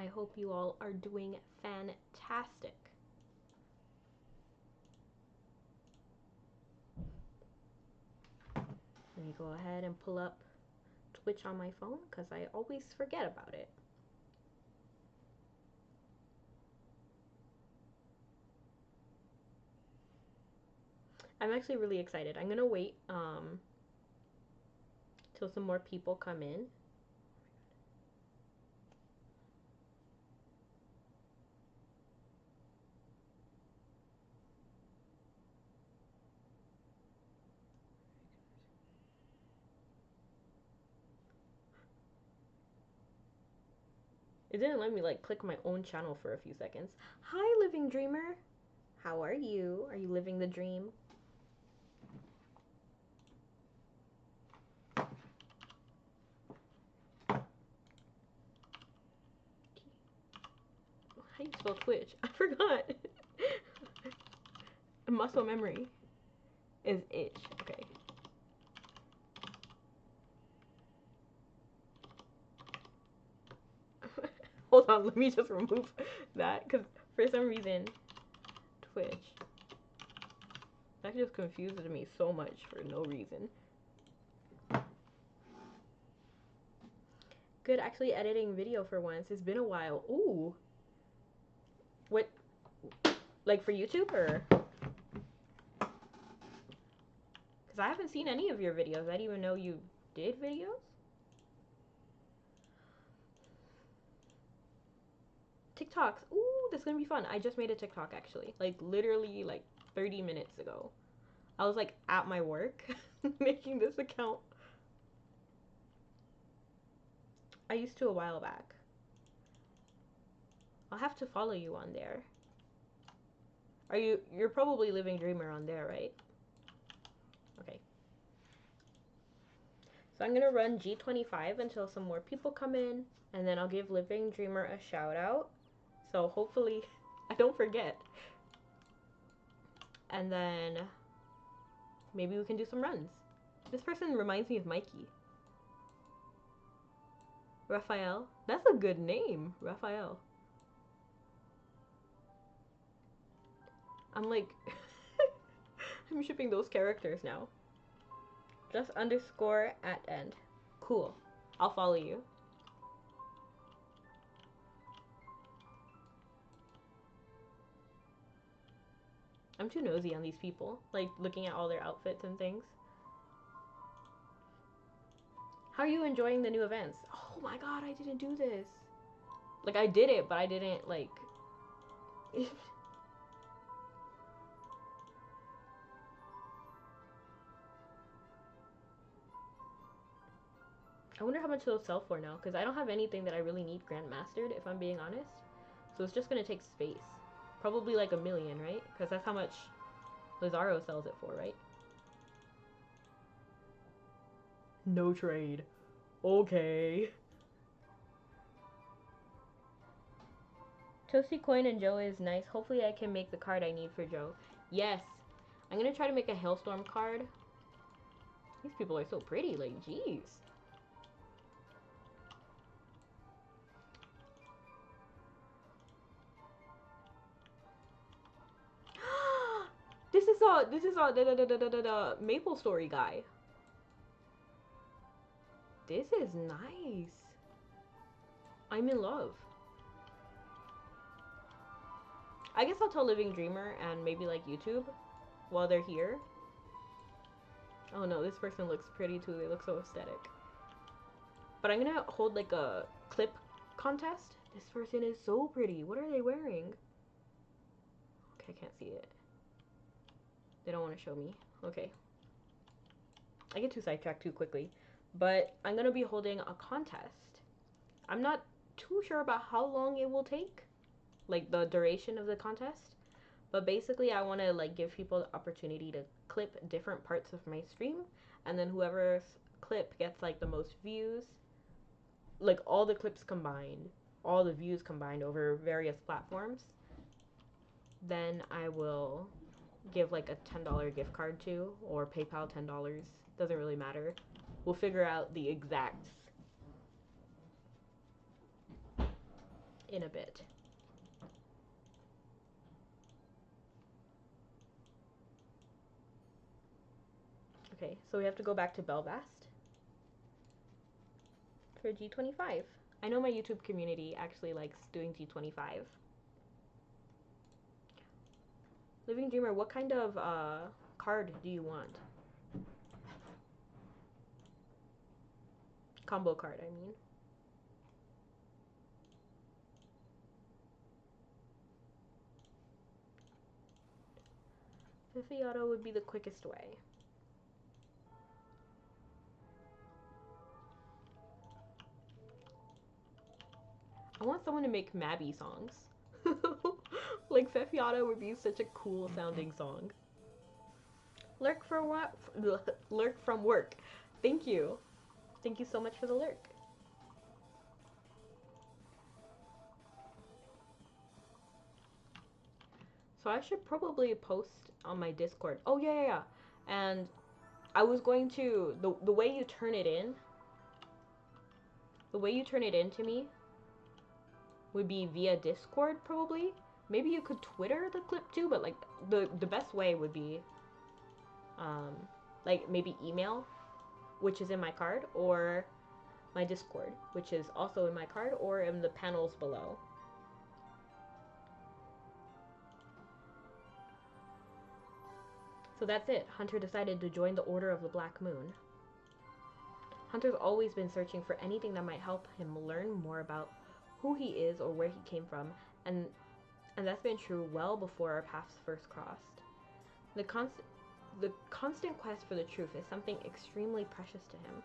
I hope you all are doing fantastic. Let me go ahead and pull up Twitch on my phone because I always forget about it. I'm actually really excited. I'm gonna wait till some more people come in. It didn't let me like click my own channel for a few seconds. Hi, Living Dreamer. How are you? Are you living the dream? How do you spell Twitch? I forgot. Muscle memory is itch. Okay. Hold on, let me just remove that because for some reason, Twitch. That just confuses me so much for no reason. Good, actually editing video for once. It's been a while. Ooh. What? Like for YouTube or? Because I haven't seen any of your videos. I didn't even know you did videos. TikToks. Ooh, that's gonna be fun. I just made a TikTok actually. Like literally like 30 minutes ago. I was like at my work making this account. I used to a while back. I'll have to follow you on there. You're probably Living Dreamer on there, right? Okay. So I'm gonna run G25 until some more people come in, and then I'll give Living Dreamer a shout out. So hopefully I don't forget. And then maybe we can do some runs. This person reminds me of Mikey. Raphael. That's a good name, Raphael. I'm like, I'm shipping those characters now. Just underscore at end. Cool. I'll follow you. I'm too nosy on these people, like looking at all their outfits and things. How are you enjoying the new events? Oh my god, I didn't do this. Like I did it, but I didn't like I wonder how much they'll sell for now, because I don't have anything that I really need Grandmastered, if I'm being honest. So it's just gonna take space. Probably like 1,000,000, right? Because that's how much Lazaro sells it for, right? No trade. Okay. Toasty Coin and Joe is nice. Hopefully I can make the card I need for Joe. Yes. I'm gonna try to make a Hailstorm card. These people are so pretty, like, jeez. This is the Maple Story guy. This is nice. I'm in love. I guess I'll tell Living Dreamer and maybe like YouTube while they're here. Oh no, this person looks pretty too. They look so aesthetic. But I'm gonna hold like a clip contest. This person is so pretty. What are they wearing? Okay, I can't see it. They don't want to show me. Okay. I get too sidetracked too quickly. But I'm gonna be holding a contest. I'm not too sure about how long it will take. Like the duration of the contest. But basically I want to like give people the opportunity to clip different parts of my stream, and then whoever's clip gets like the most views, like all the clips combined, all the views combined over various platforms, then I will give like a $10 gift card to, or PayPal $10, doesn't really matter. We'll figure out the exacts in a bit. Okay, so we have to go back to Belvast for G25. I know my YouTube community actually likes doing G25. Living Dreamer, what kind of card do you want? Combo card, I mean. Fifiato would be the quickest way. I want someone to make Mabby songs. Like Fifiato would be such a cool sounding song. Lurk for what? Lurk from work. Thank you. Thank you so much for the lurk. So I should probably post on my Discord. Oh yeah. And I was going to the way you turn it in. The way you turn it in to me would be via Discord probably. Maybe you could Twitter the clip too, but like the best way would be like maybe email, which is in my card, or my Discord, which is also in my card, or in the panels below. So that's it. Hunter decided to join the Order of the Black Moon. Hunter's always been searching for anything that might help him learn more about who he is or where he came from, and that's been true well before our paths first crossed. The constant quest for the truth is something extremely precious to him.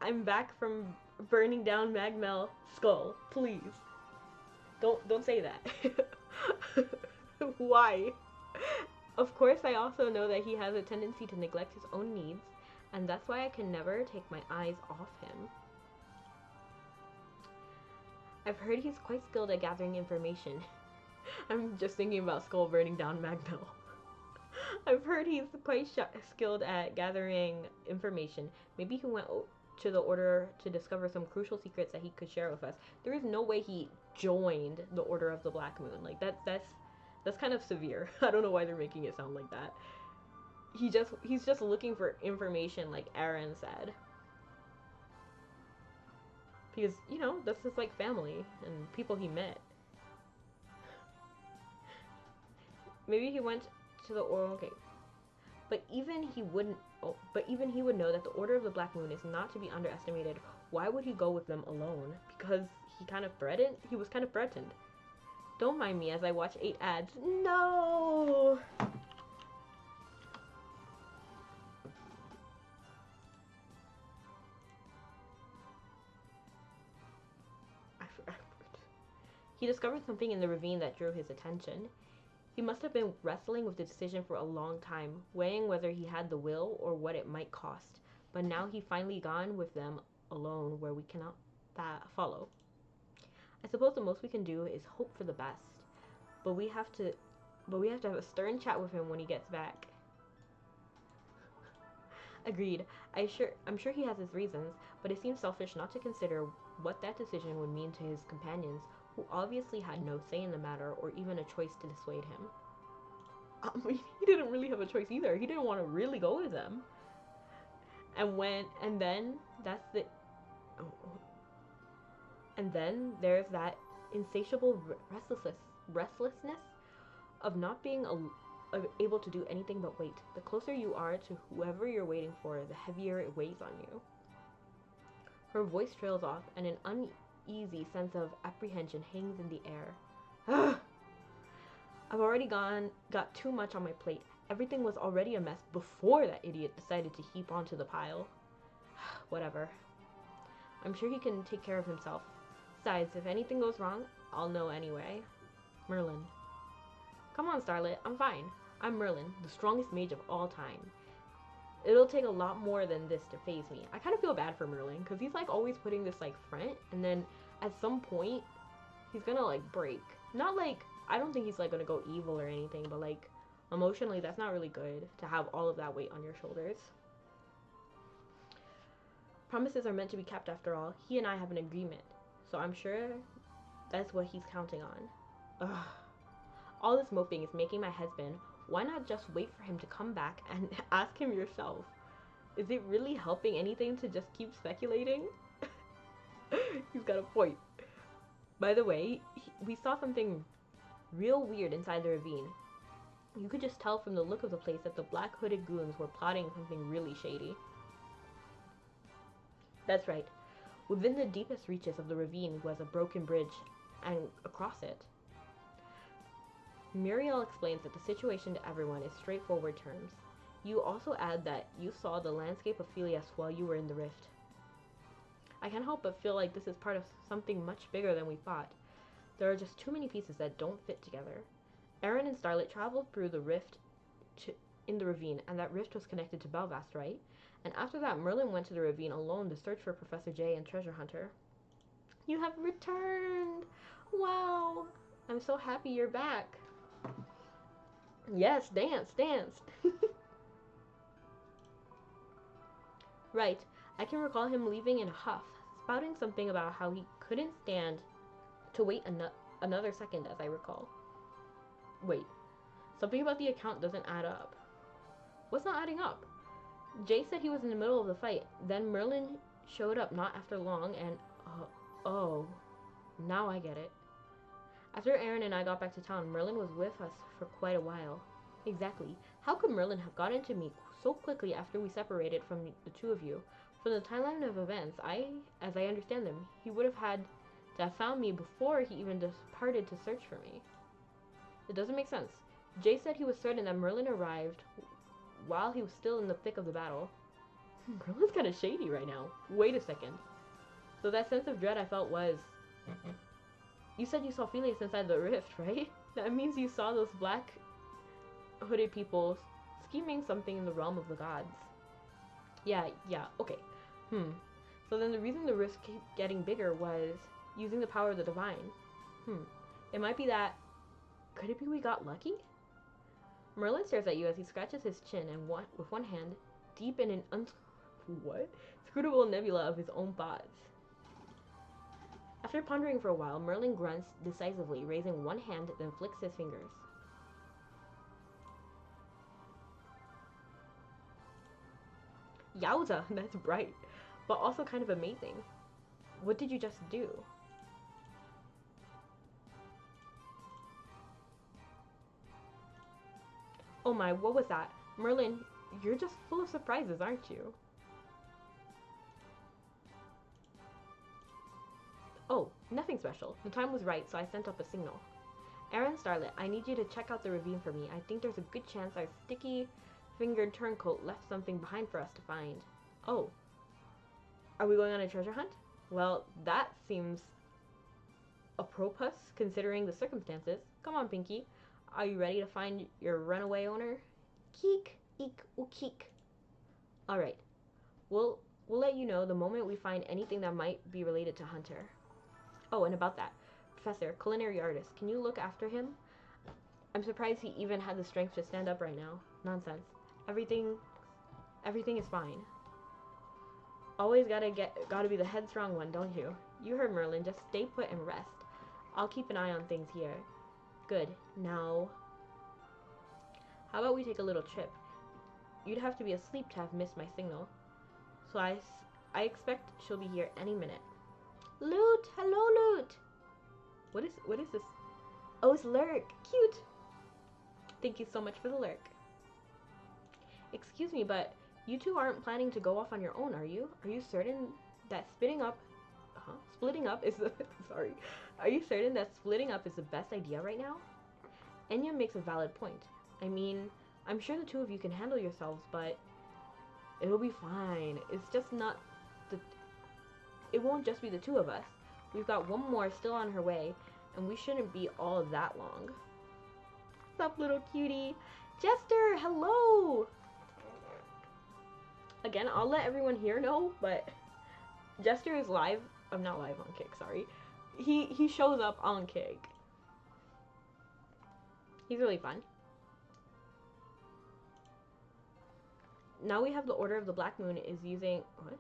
I'm back from burning down Mag Mell skull. Please. Don't say that. Why? Of course, I also know that he has a tendency to neglect his own needs, and that's why I can never take my eyes off him. I've heard he's quite skilled at gathering information. I'm just thinking about Skull burning down Mag Mell. I've heard he's quite skilled at gathering information. Maybe he went to the Order to discover some crucial secrets that he could share with us. There is no way he joined the Order of the Black Moon. Like that's kind of severe. I don't know why they're making it sound like that. He's just looking for information, like Aaron said. Because, you know, that's his like family and people he met. Maybe he went to the Order. Okay, but even he would know that the Order of the Black Moon is not to be underestimated. Why would he go with them alone? Because he was kind of threatened. Don't mind me as I watch 8 ads. No! He discovered something in the ravine that drew his attention. He must have been wrestling with the decision for a long time, weighing whether he had the will or what it might cost. But now he finally gone with them alone where we cannot follow. I suppose the most we can do is hope for the best. But we have to have a stern chat with him when he gets back. Agreed. I'm sure he has his reasons, but it seems selfish not to consider what that decision would mean to his companions, who obviously had no say in the matter or even a choice to dissuade him. I mean, he didn't really have a choice either. He didn't want to really go with them. And then there's that insatiable restlessness of not being able to do anything but wait. The closer you are to whoever you're waiting for, the heavier it weighs on you. Her voice trails off, and an uneasy sense of apprehension hangs in the air. I've already got too much on my plate. Everything was already a mess before that idiot decided to heap onto the pile. Whatever. I'm sure he can take care of himself. Besides, if anything goes wrong, I'll know anyway. Merlin. Come on, Starlet. I'm fine. I'm Merlin, the strongest mage of all time. It'll take a lot more than this to phase me. I kind of feel bad for Merlin, because he's like always putting this like front, and then at some point, he's gonna like break. Not like, I don't think he's like gonna go evil or anything, but like emotionally, that's not really good to have all of that weight on your shoulders. Promises are meant to be kept after all. He and I have an agreement. So I'm sure that's what he's counting on. Ugh. All this moping is making my head spin. Why not just wait for him to come back and ask him yourself? Is it really helping anything to just keep speculating? He's got a point. By the way, we saw something real weird inside the ravine. You could just tell from the look of the place that the black hooded goons were plotting something really shady. That's right. Within the deepest reaches of the ravine was a broken bridge, and across it, Muriel explains that the situation to everyone is straightforward terms. You also add that you saw the landscape of Philias while you were in the rift. I can't help but feel like this is part of something much bigger than we thought. There are just too many pieces that don't fit together. Aaron and Starlet traveled through the rift in the ravine, and that rift was connected to Belvast, right? And after that, Merlin went to the ravine alone to search for Professor J and Treasure Hunter. You have returned! Wow! I'm so happy you're back. Yes, dance, dance. Right. I can recall him leaving in a huff, spouting something about how he couldn't stand to wait another second, as I recall. Wait. Something about the account doesn't add up. What's not adding up? Jay said he was in the middle of the fight. Then Merlin showed up not after long and... oh. Now I get it. After Aaron and I got back to town, Merlin was with us for quite a while. Exactly. How could Merlin have gotten to me so quickly after we separated from the two of you? From the timeline of events, as I understand them, he would have had to have found me before he even departed to search for me. It doesn't make sense. Jay said he was certain that Merlin arrived while he was still in the thick of the battle. Merlin's kind of shady right now. Wait a second. So that sense of dread I felt was... You said you saw Philias inside the rift, right? That means you saw those black hooded people scheming something in the realm of the gods. Yeah, okay. So then the reason the rift kept getting bigger was using the power of the divine. It might be that... Could it be we got lucky? Merlin stares at you as he scratches his chin and with one hand, deep in an inscrutable nebula of his own thoughts. After pondering for a while, Merlin grunts decisively, raising one hand, then flicks his fingers. Yowza, that's bright, but also kind of amazing. What did you just do? Oh my, what was that? Merlin, you're just full of surprises, aren't you? Oh, nothing special. The time was right, so I sent up a signal. Aaron, Starlet, I need you to check out the ravine for me. I think there's a good chance our sticky-fingered turncoat left something behind for us to find. Oh. Are we going on a treasure hunt? Well, that seems apropos considering the circumstances. Come on, Pinky. Are you ready to find your runaway owner? Keek, eek, keek. Alright. We'll let you know the moment we find anything that might be related to Hunter. Oh, and about that. Professor, culinary artist, can you look after him? I'm surprised he even had the strength to stand up right now. Nonsense. Everything is fine. Always gotta be the headstrong one, don't you? You heard Merlin, just stay put and rest. I'll keep an eye on things here. Good. Now, how about we take a little trip? You'd have to be asleep to have missed my signal. So I expect she'll be here any minute. Loot! Hello, Loot! What is this? Oh, it's Lurk. Cute! Thank you so much for the lurk. Excuse me, but you two aren't planning to go off on your own, are you? Are you certain that splitting up is the... Sorry. Are you certain that splitting up is the best idea right now? Enya makes a valid point. I mean, I'm sure the two of you can handle yourselves, but it'll be fine. It's just not the... It won't just be the two of us. We've got one more still on her way, and we shouldn't be all that long. What's up, little cutie? Jester, hello! Again, I'll let everyone here know, but Jester is live. I'm not live on Kick, sorry. He shows up on Kick. He's really fun. Now we have the Order of the Black Moon is using... What?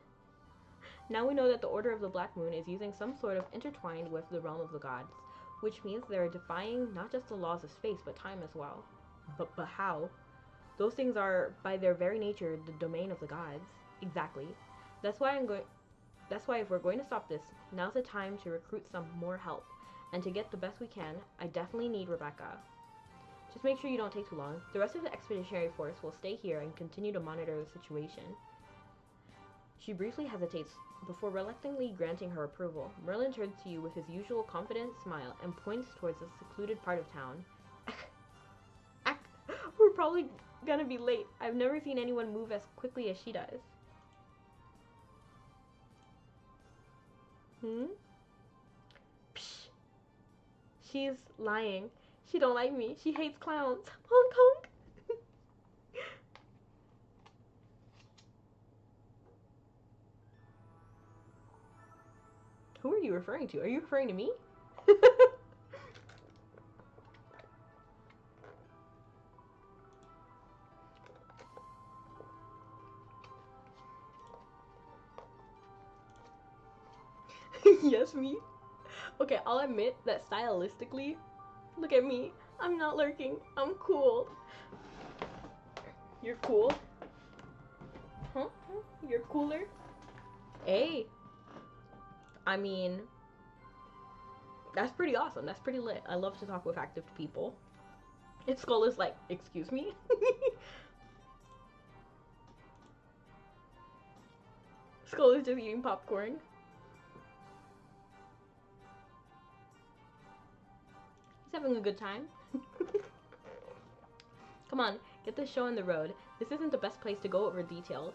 Now we know that the Order of the Black Moon is using some sort of intertwined with the realm of the gods, which means they're defying not just the laws of space but time as well. But how? Those things are, by their very nature, the domain of the gods. Exactly. That's why if we're going to stop this, now's the time to recruit some more help. And to get the best we can, I definitely need Rebecca. Just make sure you don't take too long. The rest of the expeditionary force will stay here and continue to monitor the situation. She briefly hesitates before reluctantly granting her approval. Merlin turns to you with his usual confident smile and points towards a secluded part of town. We're probably gonna be late. I've never seen anyone move as quickly as she does. Psh. She's lying. She don't like me. She hates clowns. Honk honk. Who are you referring to? Are you referring to me? Yes, me. Okay, I'll admit that stylistically, look at me. I'm not lurking. I'm cool. You're cool? Huh? You're cooler? Hey. I mean, that's pretty awesome. That's pretty lit. I love to talk with active people. And Skull is like, excuse me? Skull is just eating popcorn. He's having a good time. Come on, get this show on the road. This isn't the best place to go over details,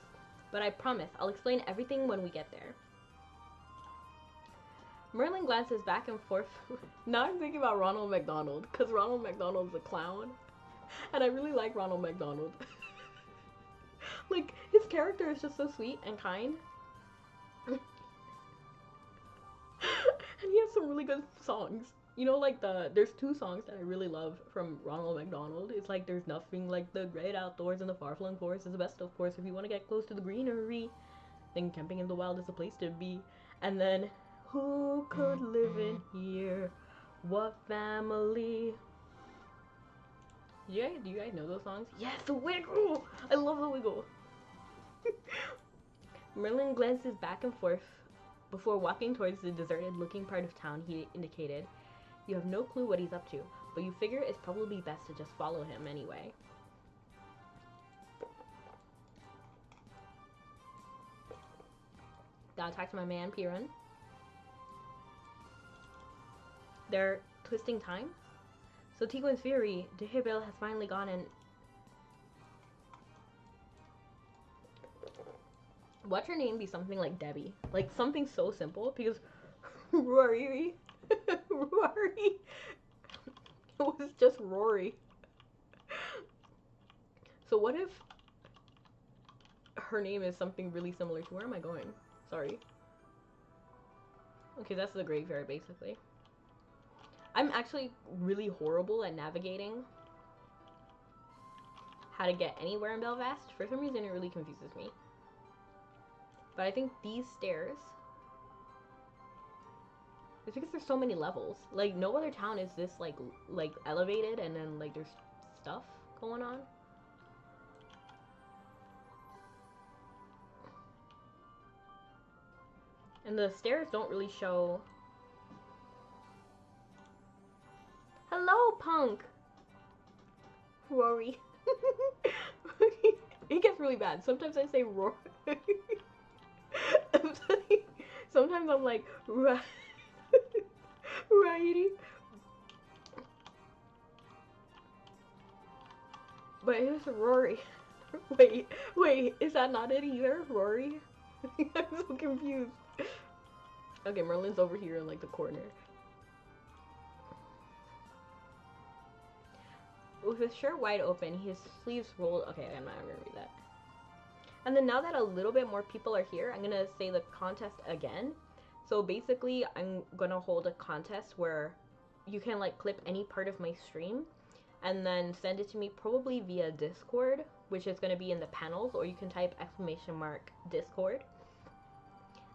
but I promise I'll explain everything when we get there. Merlin glances back and forth. Now I'm thinking about Ronald McDonald, because Ronald McDonald's a clown. And I really like Ronald McDonald. Like, his character is just so sweet and kind. And he has some really good songs. You know, like there's two songs that I really love from Ronald McDonald. It's like, there's nothing like the great outdoors and the far-flung forest is the best, of course, if you want to get close to the greenery. Then camping in the wild is the place to be. And then, who could live in here? What family? Do you guys know those songs? Yes, the Wiggle! I love the Wiggle! Merlin glances back and forth before walking towards the deserted looking part of town he indicated. You have no clue what he's up to, but you figure it's probably best to just follow him anyway. Gotta talk to my man, Piran. They're twisting time? So Tiguan's Fury, Dehibil has finally gone and... Watch her name be something like Debbie. Like, something so simple, because Rory... Rory... It was just Rory. So what if her name is something really similar to... Where am I going? Sorry. Okay, that's the Great Fair, basically. I'm actually really horrible at navigating how to get anywhere in Belfast. For some reason, it really confuses me. But I think these stairs... It's because there's so many levels. Like, no other town is this, like elevated and then, like, there's stuff going on. And the stairs don't really show... Hello, punk! Rory. It gets really bad. Sometimes I say Rory. Sometimes I'm like, righty. But it's Rory. Wait, is that not it either? Rory? I'm so confused. Okay, Merlin's over here in, like, the corner. With his shirt wide open, his sleeves rolled. Okay, I'm not gonna read that. And then now that a little bit more people are here, I'm gonna say the contest again. So basically, I'm gonna hold a contest where you can, like, clip any part of my stream and then send it to me probably via Discord, which is gonna be in the panels, or you can type !Discord.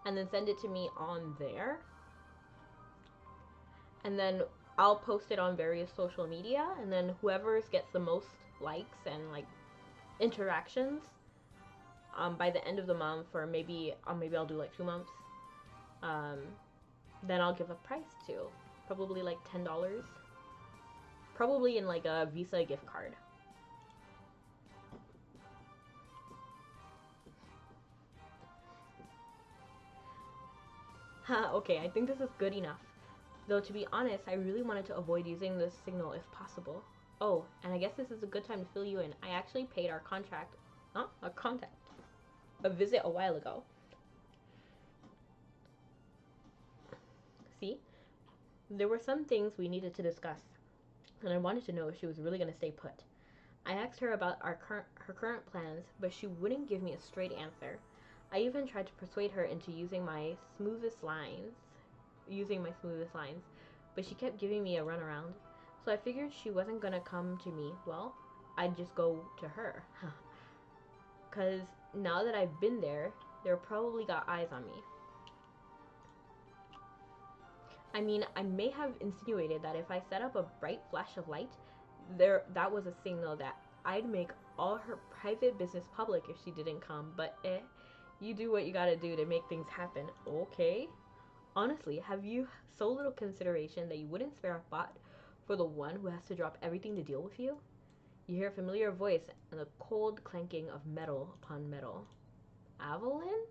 and then send it to me on there. And then I'll post it on various social media, and then whoever gets the most likes and like interactions by the end of the month, or maybe I'll do like 2 months, um, then I'll give a prize to, probably like $10, probably in like a Visa gift card. Okay, I think this is good enough. Though to be honest, I really wanted to avoid using this signal if possible. Oh, and I guess this is a good time to fill you in. I actually paid our a visit a while ago. See? There were some things we needed to discuss, and I wanted to know if she was really going to stay put. I asked her about her current plans, but she wouldn't give me a straight answer. I even tried to persuade her into using my smoothest lines, but she kept giving me a runaround. So I figured she wasn't gonna come to me. Well, I'd just go to her. Cause now that I've been there, they're probably got eyes on me. I mean, I may have insinuated that if I set up a bright flash of light, that was a signal that I'd make all her private business public if she didn't come, but you do what you gotta do to make things happen, okay? Honestly, have you so little consideration that you wouldn't spare a thought for the one who has to drop everything to deal with you? You hear a familiar voice and the cold clanking of metal upon metal. Evelyn?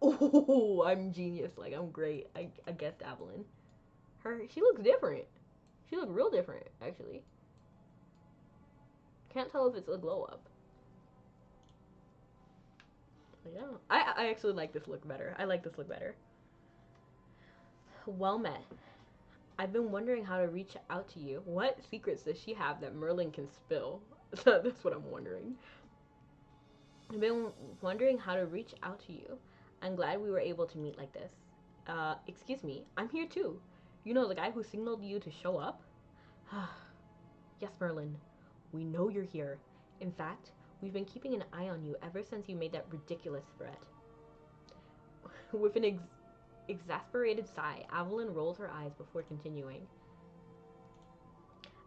Oh, I'm genius. Like, I'm great. I guessed Evelyn. She looks different. She looked real different, actually. Can't tell if it's a glow up. Yeah. I actually like this look better. I like this look better. Well met. I've been wondering how to reach out to you. What secrets does she have that Merlin can spill? That's what I'm wondering. I've been wondering how to reach out to you. I'm glad we were able to meet like this. Excuse me, I'm here too. You know the guy who signaled you to show up? Yes, Merlin. We know you're here. In fact, we've been keeping an eye on you ever since you made that ridiculous threat. With an exasperated sigh, Evelyn rolls her eyes before continuing.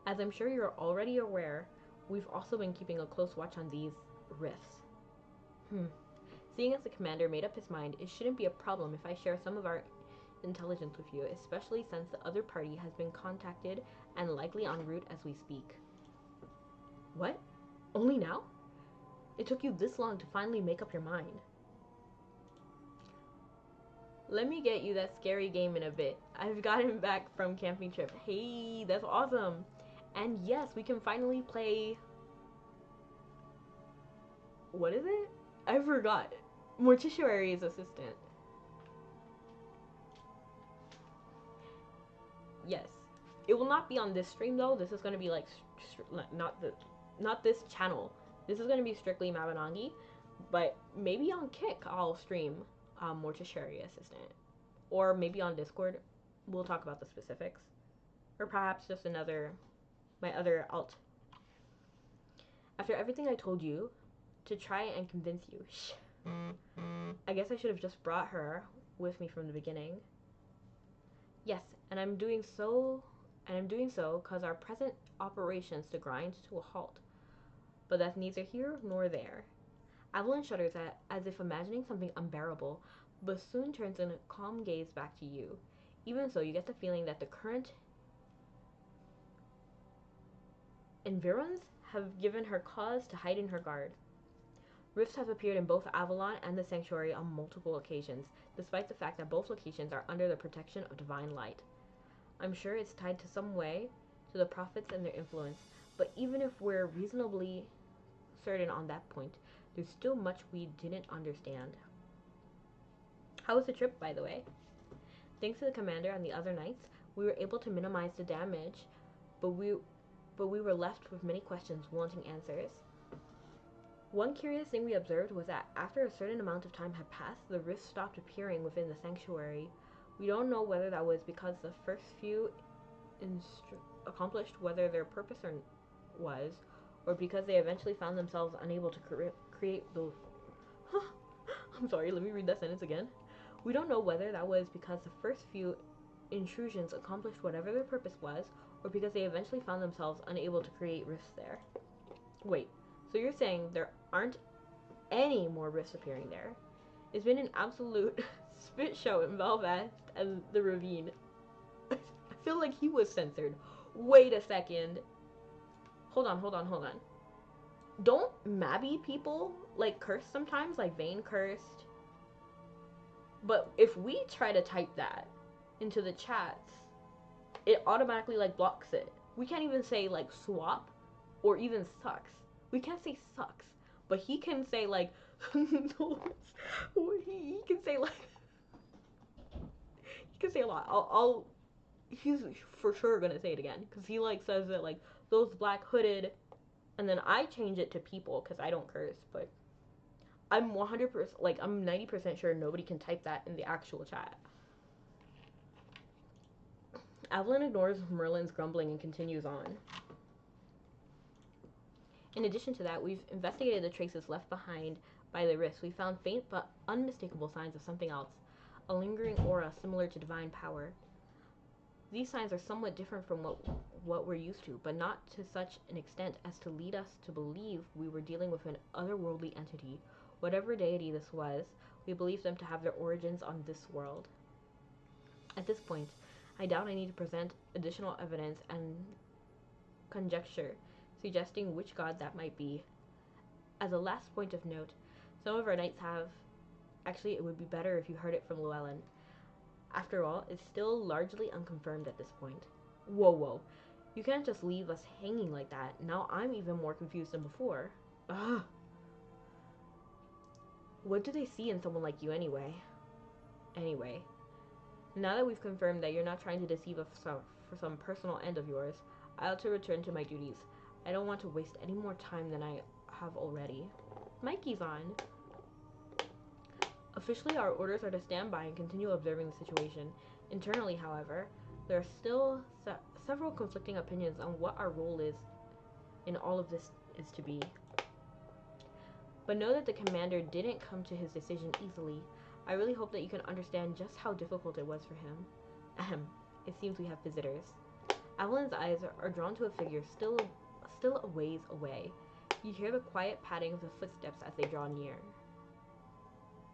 As I'm sure you're already aware, we've also been keeping a close watch on these rifts. Seeing as the commander made up his mind, it shouldn't be a problem if I share some of our intelligence with you, especially since the other party has been contacted and likely en route as we speak. What? Only now? It took you this long to finally make up your mind. Let me get you that scary game in a bit. I've gotten back from camping trip. Hey, that's awesome. And yes, we can finally play... What is it? I forgot. Mortuary's assistant. Yes. It will not be on this stream though. This is going to be like not this channel. This is going to be strictly Mabinagi, but maybe on Kick I'll stream Mortuary assistant, or maybe on Discord. We'll talk about the specifics, or perhaps just my other alt. After everything I told you, to try and convince you, I guess I should have just brought her with me from the beginning. Yes, and I'm doing so because our present operations to grind to a halt. But that's neither here nor there. Evelyn shudders as if imagining something unbearable, but soon turns a calm gaze back to you. Even so, you get the feeling that the current environs have given her cause to heighten her guard. Rifts have appeared in both Avalon and the Sanctuary on multiple occasions, despite the fact that both locations are under the protection of divine light. I'm sure it's tied to some way to the prophets and their influence, but even if we're reasonably certain on that point, there's still much we didn't understand. How was the trip, by the way? Thanks to the commander and the other knights, we were able to minimize the damage, but we were left with many questions wanting answers. One curious thing we observed was that after a certain amount of time had passed, the rifts stopped appearing within the sanctuary. We don't know whether that was because the first few accomplished whether their purpose was, or because they eventually found themselves unable to create those... I'm sorry, let me read that sentence again. We don't know whether that was because the first few intrusions accomplished whatever their purpose was, or because they eventually found themselves unable to create rifts there. Wait, so you're saying there aren't any more rifts appearing there? It's been an absolute spit show in Belfast and the Ravine. I feel like he was censored. Wait a second. Hold on. Don't Mabby people like curse sometimes, like Vane cursed? But if we try to type that into the chats, it automatically like blocks it. We can't even say like swap or even sucks. We can't say sucks, but he can say like he can say like he can say a lot. I'll he's for sure gonna say it again because he like says that like those black hooded, and then I change it to people because I don't curse, but I'm 100% like I'm 90% sure nobody can type that in the actual chat. Evelyn ignores Merlin's grumbling and continues on. In addition to that, we've investigated the traces left behind by the rifts. We found faint but unmistakable signs of something else, a lingering aura similar to divine power. These signs are somewhat different from what we're used to, but not to such an extent as to lead us to believe we were dealing with an otherworldly entity. Whatever deity this was, we believe them to have their origins on this world. At this point, I doubt I need to present additional evidence and conjecture, suggesting which god that might be. As a last point of note, some of our knights have... Actually, it would be better if you heard it from Llewellyn. After all, it's still largely unconfirmed at this point. Whoa. You can't just leave us hanging like that. Now I'm even more confused than before. Ugh. What do they see in someone like you anyway? Anyway, now that we've confirmed that you're not trying to deceive us for some personal end of yours, I ought to return to my duties. I don't want to waste any more time than I have already. Mikey's on. Officially, our orders are to stand by and continue observing the situation. Internally, however, there are still several conflicting opinions on what our role is in all of this is to be. But know that the commander didn't come to his decision easily. I really hope that you can understand just how difficult it was for him. Ahem. It seems we have visitors. Evelyn's eyes are drawn to a figure still a ways away. You hear the quiet padding of the footsteps as they draw near.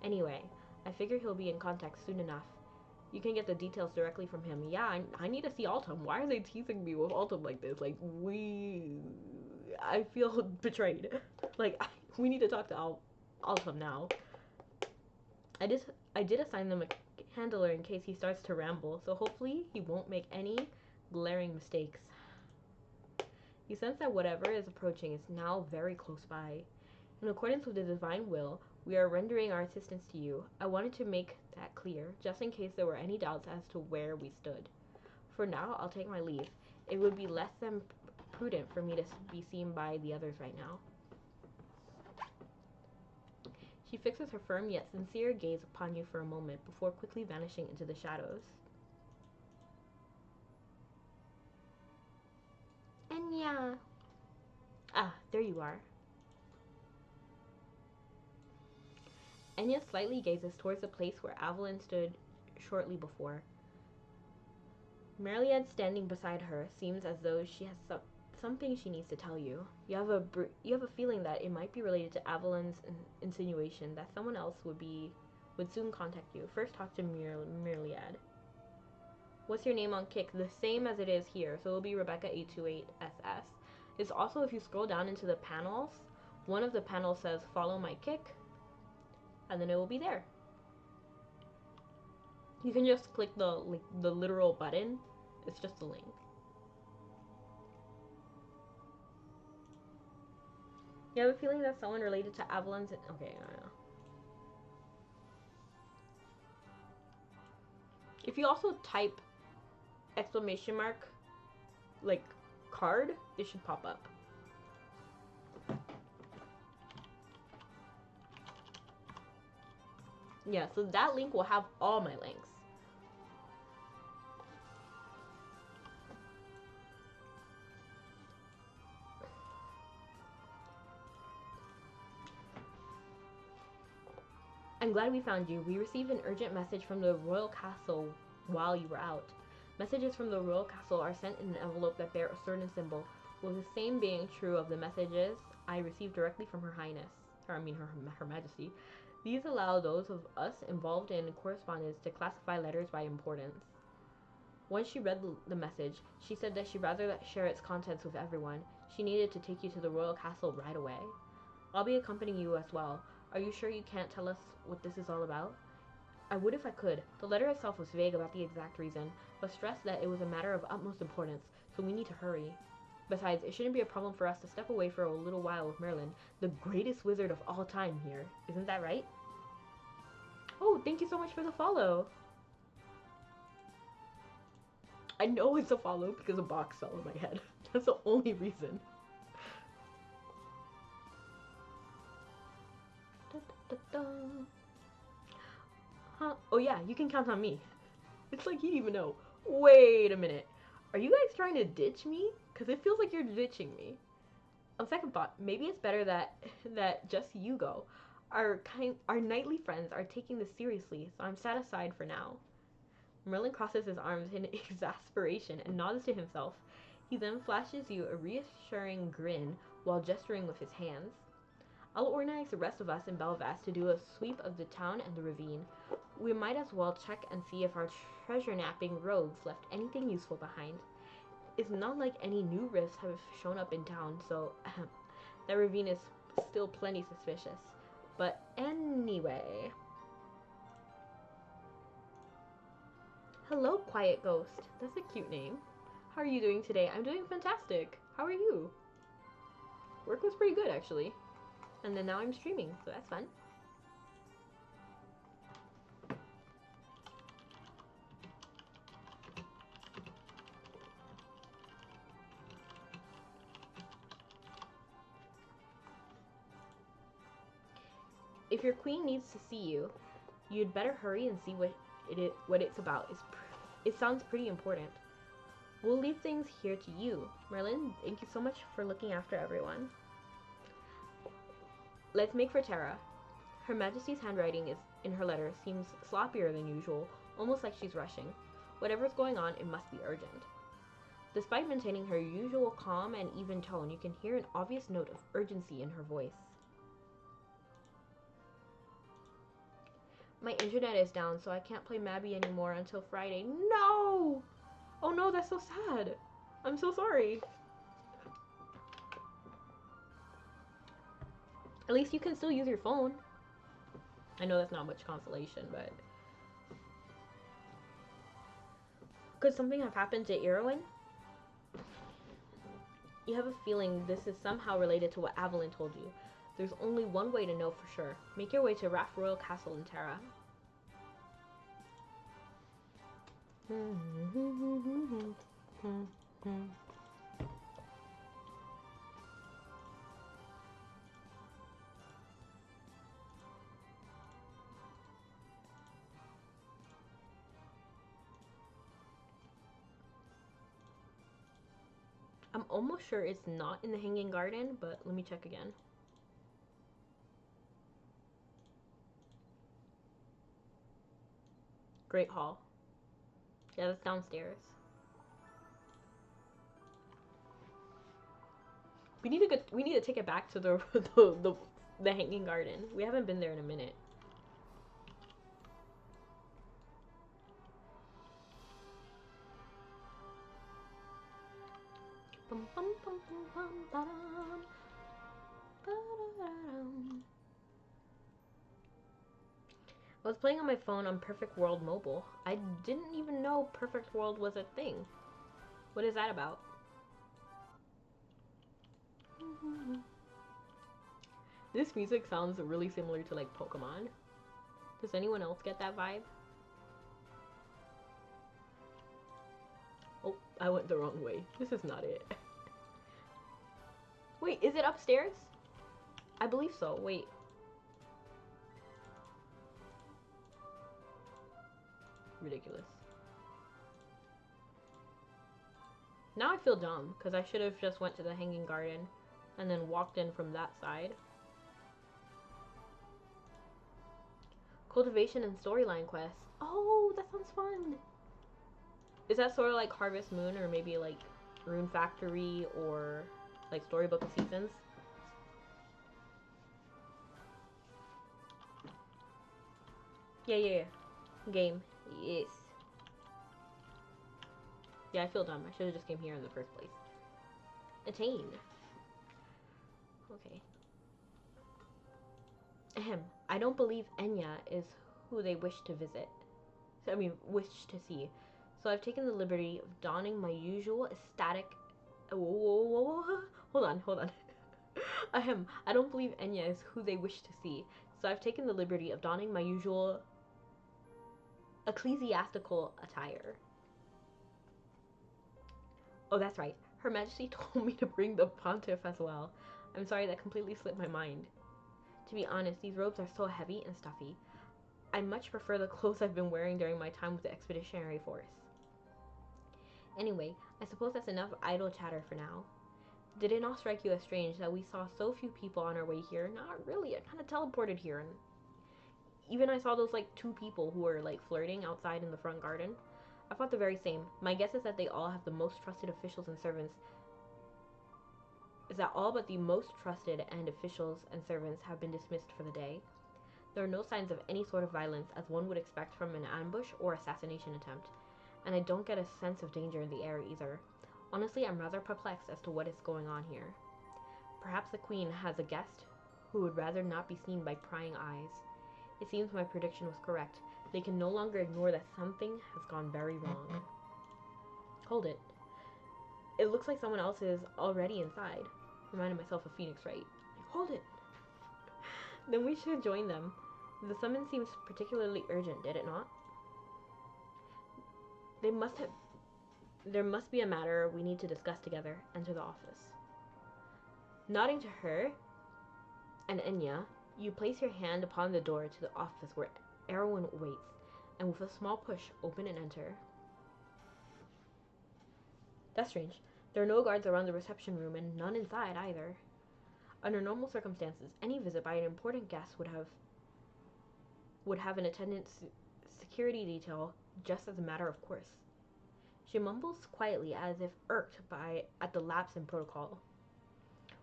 Anyway, I figure he'll be in contact soon enough. You can get the details directly from him. Yeah, I need to see Autumn. Why are they teasing me with Autumn like this? Like, I feel betrayed. Like, we need to talk to Autumn now. I did assign them a handler in case he starts to ramble, so hopefully he won't make any glaring mistakes. You sense that whatever is approaching is now very close by. In accordance with the divine will, we are rendering our assistance to you. I wanted to make that clear, just in case there were any doubts as to where we stood. For now, I'll take my leave. It would be less than prudent for me to be seen by the others right now. She fixes her firm yet sincere gaze upon you for a moment before quickly vanishing into the shadows. Enya! Ah, there you are. Enya slightly gazes towards the place where Evelyn stood shortly before. Merliad, standing beside her, seems as though she has something she needs to tell you. You have a feeling that it might be related to Evelyn's insinuation that someone else would soon contact you. First, talk to Merliad. What's your name on Kick? The same as it is here, so it'll be Rebecca828SS. It's also, if you scroll down into the panels, one of the panels says follow my Kick, and then it will be there. You can just click the literal button. It's just a link. You have a feeling that someone related to Avalon's... Okay, I don't know. If you also type exclamation mark, like, card, it should pop up. Yeah, so that link will have all my links. I'm glad we found you. We received an urgent message from the royal castle while you were out. Messages from the royal castle are sent in an envelope that bear a certain symbol, with the same being true of the messages I received directly from Her Highness, Her Majesty. These allow those of us involved in correspondence to classify letters by importance. Once she read the message, she said that she'd rather share its contents with everyone. She needed to take you to the royal castle right away. I'll be accompanying you as well. Are you sure you can't tell us what this is all about? I would if I could. The letter itself was vague about the exact reason, but stressed that it was a matter of utmost importance, so we need to hurry. Besides, it shouldn't be a problem for us to step away for a little while with Merlin, the greatest wizard of all time here. Isn't that right? Oh, thank you so much for the follow. I know it's a follow because a box fell on my head. That's the only reason. Huh? Oh yeah, you can count on me. It's like you didn't even know. Wait a minute. Are you guys trying to ditch me? Because it feels like you're ditching me. On second thought, maybe it's better that just you go. Our knightly friends are taking this seriously, so I'm set aside for now. Merlin crosses his arms in exasperation and nods to himself. He then flashes you a reassuring grin while gesturing with his hands. I'll organize the rest of us in Belvast to do a sweep of the town and the ravine. We might as well check and see if our treasure-napping rogues left anything useful behind. It's not like any new rifts have shown up in town, so that ravine is still plenty suspicious. But anyway... Hello, Quiet Ghost. That's a cute name. How are you doing today? I'm doing fantastic. How are you? Work was pretty good, actually. And then now I'm streaming, so that's fun. If your queen needs to see you, you'd better hurry and see what it's about. It sounds pretty important. We'll leave things here to you. Merlin, thank you so much for looking after everyone. Let's make for Terra. Her Majesty's handwriting in her letter seems sloppier than usual, almost like she's rushing. Whatever's going on, it must be urgent. Despite maintaining her usual calm and even tone, you can hear an obvious note of urgency in her voice. My internet is down, so I can't play Mabby anymore until Friday. No! Oh no, that's so sad. I'm so sorry. At least you can still use your phone. I know that's not much consolation, but... Could something have happened to Irwin? You have a feeling this is somehow related to what Avalyn told you. There's only one way to know for sure. Make your way to Raff Royal Castle in Terra. I'm almost sure it's not in the Hanging Garden, but let me check again. Great Hall. Yeah, that's downstairs. We need to take it back to the the Hanging Garden. We haven't been there in a minute. I was playing on my phone on Perfect World Mobile. I didn't even know Perfect World was a thing. What is that about? This music sounds really similar to like Pokemon. Does anyone else get that vibe? Oh, I went the wrong way. This is not it. Wait, is it upstairs? I believe so. Wait. Ridiculous. Now I feel dumb, because I should have just went to the Hanging Garden and then walked in from that side. Cultivation and storyline quests. Oh, that sounds fun. Is that sort of like Harvest Moon or maybe like Rune Factory or like Storybook of Seasons? Yeah. Game. Yes. Yeah, I feel dumb. I should have just came here in the first place. Attain. Okay. Ahem. I don't believe Enya is who they wish to visit. Wish to see. So I've taken the liberty of donning my usual ecstatic. Whoa. Hold on. Ahem. I don't believe Enya is who they wish to see. So I've taken the liberty of donning my usual ecclesiastical attire. Oh, that's right. Her Majesty told me to bring the pontiff as well. I'm sorry, that completely slipped my mind. To be honest, these robes are so heavy and stuffy. I much prefer the clothes I've been wearing during my time with the Expeditionary Force. Anyway, I suppose that's enough idle chatter for now. Did it not strike you as strange that we saw so few people on our way here? Not really, I kind of teleported here, and even I saw those like 2 people who were like flirting outside in the front garden. I thought the very same. My guess is that they all have the most trusted officials and servants. Is that all but the most trusted and officials and servants have been dismissed for the day. There are no signs of any sort of violence as one would expect from an ambush or assassination attempt, and I don't get a sense of danger in the air either. Honestly, I'm rather perplexed as to what is going on here. Perhaps the Queen has a guest who would rather not be seen by prying eyes. It seems my prediction was correct. They can no longer ignore that something has gone very wrong. Hold it. It looks like someone else is already inside. Reminded myself of Phoenix Wright. Hold it. Then we should join them. The summons seems particularly urgent, did it not? There must be a matter we need to discuss together. Enter the office. Nodding to her and Enya, you place your hand upon the door to the office where Erwin waits, and with a small push, open and enter. That's strange. There are no guards around the reception room and none inside either. Under normal circumstances, any visit by an important guest would have an attendant security detail just as a matter of course. She mumbles quietly as if irked at the lapse in protocol.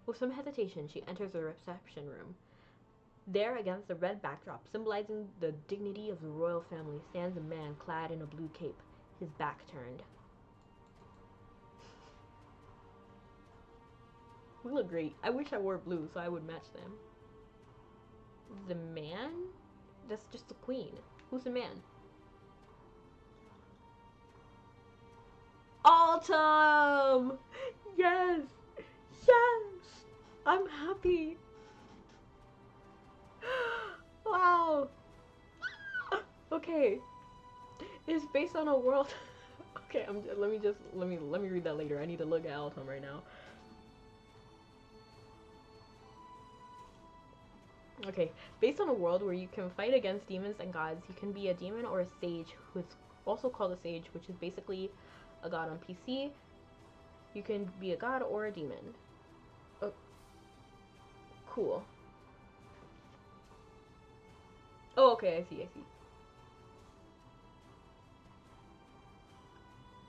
With some hesitation, she enters the reception room. There, against the red backdrop, symbolizing the dignity of the royal family, stands a man clad in a blue cape, his back turned. We look great. I wish I wore blue so I would match them. The man? That's just the Queen. Who's the man? Autumn! Yes! Yes! I'm happy. Wow. Okay. It's based on a world. Okay, let me read that later. I need to look at Autumn right now. Okay, based on a world where you can fight against demons and gods, you can be a demon or a sage, who is also called a sage, which is basically a god on PC. You can be a god or a demon. Oh, cool. Oh, okay, I see.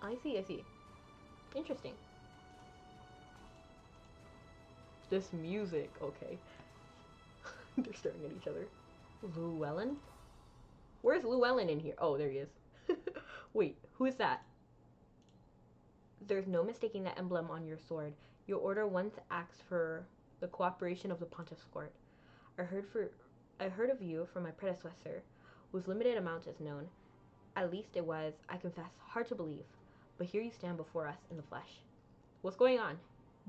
I see. Interesting. This music, okay. They're staring at each other. Llewellyn? Where's Llewellyn in here? Oh, there he is. Wait, who is that? There's no mistaking the emblem on your sword. Your order once asked for the cooperation of the Pontiff's court. I heard of you from my predecessor, whose limited amount is known. At least it was, I confess, hard to believe. But here you stand before us in the flesh. What's going on?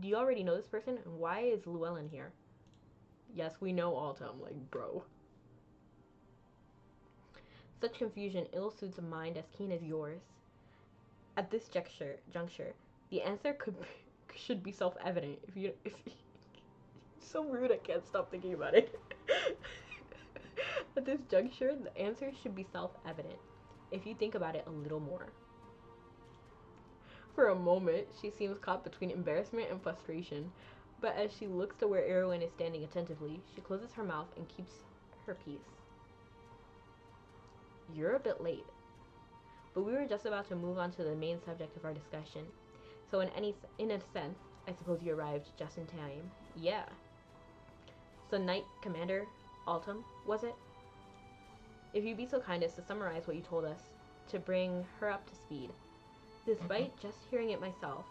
Do you already know this person? And why is Llewellyn here? Yes, we know Autumn, like, bro. Such confusion ill suits a mind as keen as yours. At this juncture, the answer should be self-evident. If so rude, I can't stop thinking about it. At this juncture, the answer should be self-evident, if you think about it a little more. For a moment, she seems caught between embarrassment and frustration, but as she looks to where Erwin is standing attentively, she closes her mouth and keeps her peace. you're a bit late. But we were just about to move on to the main subject of our discussion. So in a sense, I suppose you arrived just in time. Yeah. So Knight Commander Altum, was it? If you'd be so kind as to summarize what you told us, to bring her up to speed. Despite just hearing it myself,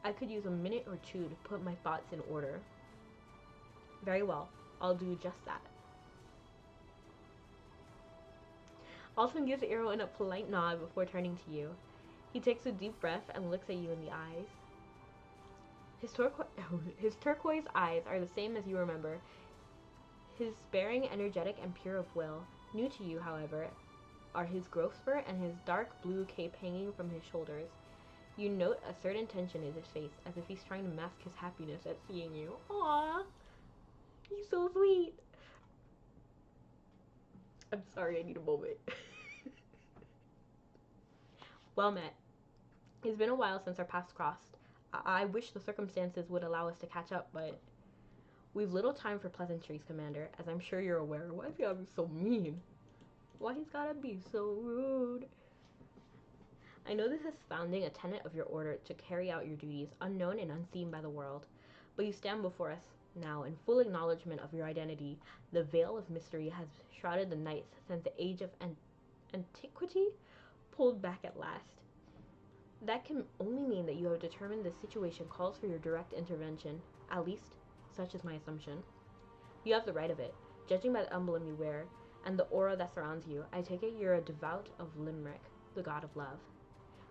I could use a minute or two to put my thoughts in order. Very well, I'll do just that. Alton gives Erwin a polite nod before turning to you. He takes a deep breath and looks at you in the eyes. His turquoise eyes are the same as you remember. His sparing, energetic, and pure of will. New to you, however, are his growth spurt and his dark blue cape hanging from his shoulders. You note a certain tension in his face, as if he's trying to mask his happiness at seeing you. Aww, he's so sweet. I'm sorry, I need a moment. Well met. It's been a while since our paths crossed. I wish the circumstances would allow us to catch up, but we've little time for pleasantries, Commander, as I'm sure you're aware. Why is he gotta be so mean? Why he's gotta be so rude? I know this is founding a tenet of your order to carry out your duties unknown and unseen by the world, but you stand before us now in full acknowledgement of your identity. The veil of mystery has shrouded the nights since the age of antiquity pulled back at last. That can only mean that you have determined the situation calls for your direct intervention. At least, such is my assumption. You have the right of it, judging by the emblem you wear and the aura that surrounds you. I take it you're a devout of Limerick, the god of love.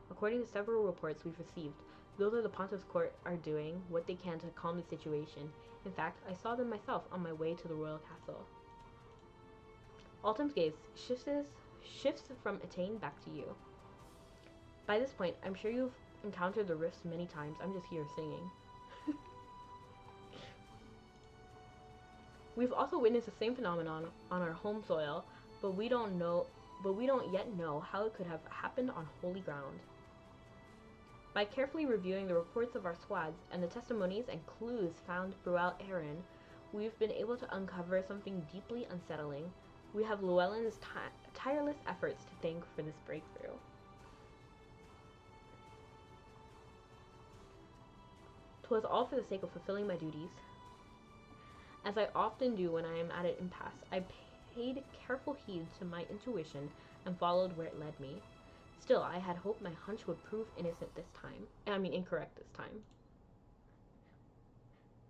According to several reports we've received, those of the Pontiff's court are doing what they can to calm the situation. In fact, I saw them myself on my way to the royal castle. Altum's gaze shifts from Attain back to you. By this point, I'm sure you've encountered the rifts many times. I'm just here singing. We've also witnessed the same phenomenon on our home soil, but we don't yet know how it could have happened on holy ground. By carefully reviewing the reports of our squads and the testimonies and clues found throughout Erin, we've been able to uncover something deeply unsettling. We have Llewellyn's tireless efforts to thank for this breakthrough. 'Twas all for the sake of fulfilling my duties. As I often do when I am at an impasse, I paid careful heed to my intuition and followed where it led me. Still, I had hoped my hunch would prove incorrect this time.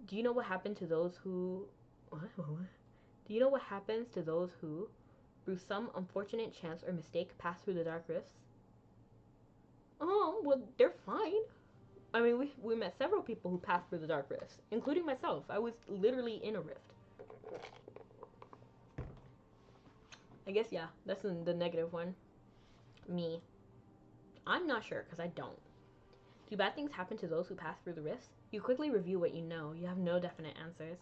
Do you know what happened to those who... Do you know what happens to those who, through some unfortunate chance or mistake, pass through the dark rifts? Oh, well, they're fine. I mean, we met several people who passed through the dark rifts, including myself. I was literally in a rift. I guess, yeah, that's the negative one. Me. I'm not sure, because I don't. Do bad things happen to those who pass through the rifts? You quickly review what you know. You have no definite answers.